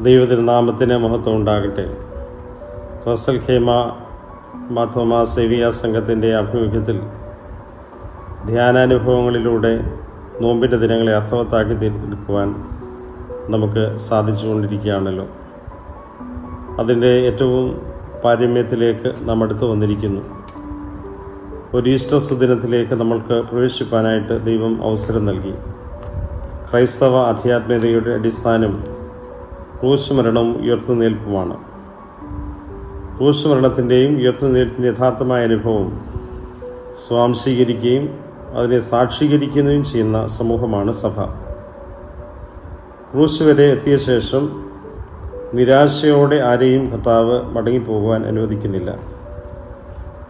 ദൈവതിരുനാമത്തിന് മഹത്വം ഉണ്ടാകട്ടെ. Russell ഖേമ Marthoma saviour സംഘത്തിൻ്റെ ആഭിമുഖ്യത്തിൽ ധ്യാനാനുഭവങ്ങളിലൂടെ നോമ്പിൻ്റെ ദിനങ്ങളെ അർത്ഥവത്താക്കി തീർക്കുവാൻ നമുക്ക് സാധിച്ചുകൊണ്ടിരിക്കുകയാണല്ലോ. അതിൻ്റെ ഏറ്റവും പാരമ്യത്തിലേക്ക് നാം അടുത്ത് വന്നിരിക്കുന്നു. ഒരു ഈസ്റ്റർ സുദിനത്തിലേക്ക് നമ്മൾക്ക് പ്രവേശിപ്പാനായിട്ട് ദൈവം അവസരം നൽകി. ക്രൈസ്തവ ആധ്യാത്മികതയുടെ അടിസ്ഥാനം ക്രൂശുമരണവും ഉയർത്തുനിൽപ്പുമാണ്. ക്രൂശുമരണത്തിൻ്റെയും ഉയർത്തുനിൽപ്പിൻ്റെ യഥാർത്ഥമായ അനുഭവം സ്വാംശീകരിക്കുകയും അതിനെ സാക്ഷീകരിക്കുകയും ചെയ്യുന്ന സമൂഹമാണ് സഭ. ക്രൂശ് വരെ എത്തിയ ശേഷം നിരാശയോടെ ആരെയും കർത്താവ് മടങ്ങിപ്പോകുവാൻ അനുവദിക്കുന്നില്ല.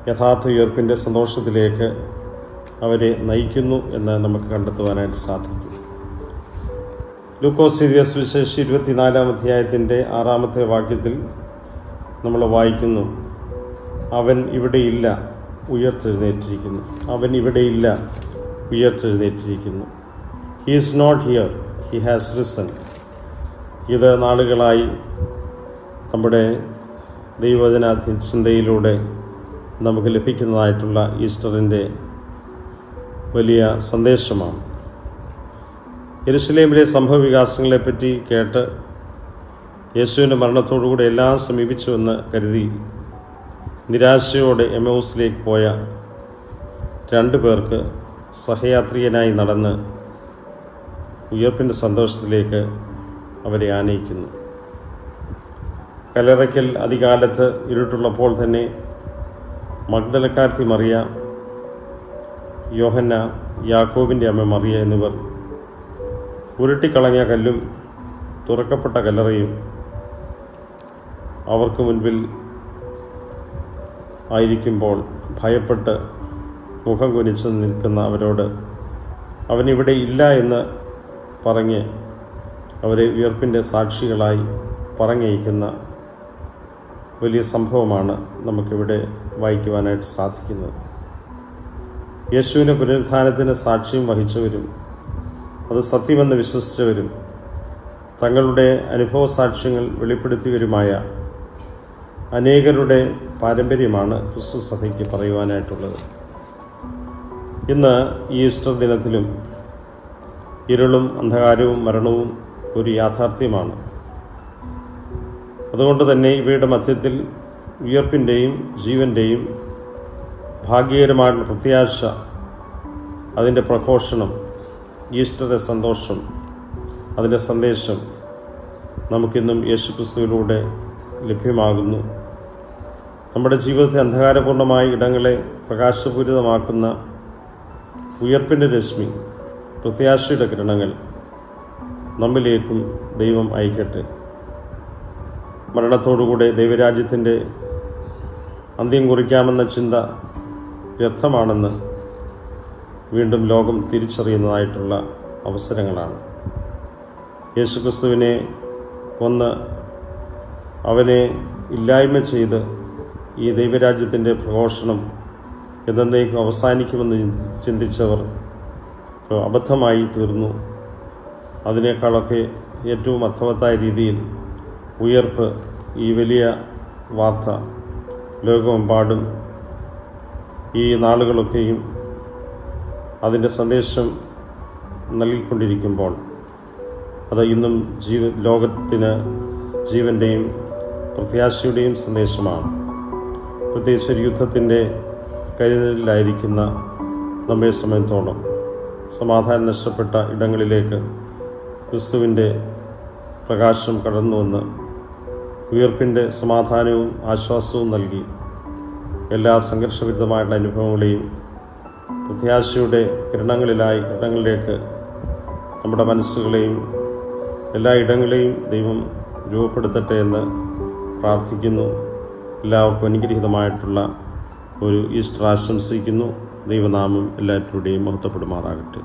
യഥാർത്ഥ ഉയർപ്പിൻ്റെ സന്തോഷത്തിലേക്ക് അവരെ നയിക്കുന്നു എന്ന് നമുക്ക് കണ്ടെത്തുവാനായിട്ട് സാധിക്കും. ലൂക്കോസ് എഴുതിയ സുവിശേഷം 24-ാം അധ്യായത്തിൻ്റെ 6-ാമത്തെ വാക്യത്തിൽ നമ്മൾ വായിക്കുന്നു, അവൻ ഇവിടെയില്ല, ഉയർത്തെഴുന്നേറ്റിരിക്കുന്നു. അവൻ ഇവിടെയില്ല, ഉയർത്തെഴുന്നേറ്റിരിക്കുന്നു. He is not here, he has risen. ഇത് നാളുകളായി നമ്മുടെ ദൈവവചന ചിന്തയിലൂടെ നമുക്ക് ലഭിക്കുന്നതായിട്ടുള്ള ഈസ്റ്ററിൻ്റെ വലിയ സന്ദേശമാണ്. യെരുശലേമിലെ സംഭവവികാസങ്ങളെപ്പറ്റി കേട്ട് യേശുവിൻ്റെ മരണത്തോടുകൂടി എല്ലാം സമീപിച്ചുവെന്ന് കരുതി നിരാശയോടെ എമ്മൗസിലേക്ക് പോയ 2 പേർക്ക് സഹയാത്രികനായി നടന്ന് ഉയർപ്പിൻ്റെ സന്തോഷത്തിലേക്ക് അവരെ ആനയിക്കുന്നു. കല്ലറയ്ക്കൽ അതികാലത്ത് ഇരുട്ടുള്ളപ്പോൾ തന്നെ മഗ്ദലക്കാരത്തി മറിയ, യോഹന്ന, യാക്കോബിൻ്റെ അമ്മ മറിയ എന്നിവർ ഉരുട്ടിക്കളഞ്ഞ കല്ലും തുറക്കപ്പെട്ട കല്ലറയും അവർക്ക് മുൻപിൽ ആയിരിക്കുമ്പോൾ ഭയപ്പെട്ട് മുഖം കുനിച്ച് നിൽക്കുന്ന അവരോട് അവനിവിടെ ഇല്ല എന്ന് പറഞ്ഞ് അവരെ ഉയർപ്പിൻ്റെ സാക്ഷികളായി പറഞ്ഞയക്കുന്ന വലിയ സംഭവമാണ് നമുക്കിവിടെ വായിക്കുവാനായിട്ട് സാധിക്കുന്നത്. യേശുവിൻ്റെ പുനരുത്ഥാനത്തിന് സാക്ഷ്യം വഹിച്ചവരും അത് സത്യമെന്ന് വിശ്വസിച്ചവരും തങ്ങളുടെ അനുഭവ സാക്ഷ്യങ്ങൾ വെളിപ്പെടുത്തിയവരുമായ അനേകരുടെ പാരമ്പര്യമാണ് ക്രിസ്തു സഭയ്ക്ക് പറയുവാനായിട്ടുള്ളത്. ഇന്ന് ഈസ്റ്റർ ദിനത്തിലും ഇരുളും അന്ധകാരവും മരണവും ഒരു യാഥാർത്ഥ്യമാണ്. അതുകൊണ്ട് തന്നെ ഇവയുടെ മധ്യത്തിൽ ഉയർപ്പിൻ്റെയും ജീവൻ്റെയും ഭാഗ്യകരമായിട്ടുള്ള പ്രത്യാശ, അതിൻ്റെ പ്രഘോഷണം, ഈസ്റ്ററിൻ്റെ സന്തോഷം, അതിൻ്റെ സന്ദേശം നമുക്കിന്നും യേശുക്രിസ്തുവിലൂടെ ലഭ്യമാകുന്നു. നമ്മുടെ ജീവിതത്തെ അന്ധകാരപൂർണമായ ഇടങ്ങളെ പ്രകാശപൂരിതമാക്കുന്ന ഉയർപ്പിൻ്റെ രശ്മി, പ്രത്യാശയുടെ കിരണങ്ങൾ നമ്മിലേക്കും ദൈവം അയക്കട്ടെ. മരണത്തോടുകൂടെ ദൈവരാജ്യത്തിൻ്റെ അന്ത്യം കുറിക്കാമെന്ന ചിന്ത വ്യർത്ഥമാണെന്ന് വീണ്ടും ലോകം തിരിച്ചറിയുന്നതായിട്ടുള്ള അവസരങ്ങളാണ്. യേശുക്രിസ്തുവിനെ കൊന്ന് അവനെ ഇല്ലായ്മ ചെയ്ത് ഈ ദൈവരാജ്യത്തിൻ്റെ പ്രഘോഷണം എന്നേക്കും അവസാനിക്കുമെന്ന് ചിന്തിച്ചവർ അബദ്ധമായി തീർന്നു. അതിനേക്കാളൊക്കെ ഏറ്റവും അർത്ഥവത്തായ രീതിയിൽ ഉയർപ്പ്, ഈ വലിയ വാർത്ത ലോകമെമ്പാടും ഈ നാളുകളൊക്കെയും അതിൻ്റെ സന്ദേശം നൽകിക്കൊണ്ടിരിക്കുമ്പോൾ അത് ഇന്നും ലോകത്തിന് ജീവൻ്റെയും പ്രത്യാശയുടെയും സന്ദേശമാണ്. പ്രത്യേകിച്ച് ഒരു യുദ്ധത്തിൻ്റെ കരുതലിലായിരിക്കുന്ന നമ്മെ സംബന്ധിച്ചോളം സമാധാനം നഷ്ടപ്പെട്ട ഇടങ്ങളിലേക്ക് ക്രിസ്തുവിൻ്റെ പ്രകാശം കടന്നുവന്ന് ഉയർപ്പിൻ്റെ സമാധാനവും ആശ്വാസവും നൽകി എല്ലാ സംഘർഷവിരുദ്ധമായിട്ടുള്ള അനുഭവങ്ങളെയും പ്രത്യാശയുടെ കിരണങ്ങളിലേക്ക് നമ്മുടെ മനസ്സുകളെയും എല്ലാ ഇടങ്ങളെയും ദൈവം രൂപപ്പെടുത്തട്ടെ എന്ന് പ്രാർത്ഥിക്കുന്നു. എല്ലാവർക്കും അനുഗ്രഹീതമായിട്ടുള്ള ഒരു ഈസ്റ്റർ ആശംസിക്കുന്നു. ദൈവനാമം എല്ലാവരുടെയും മഹത്വപ്പെടുമാറാകട്ടെ.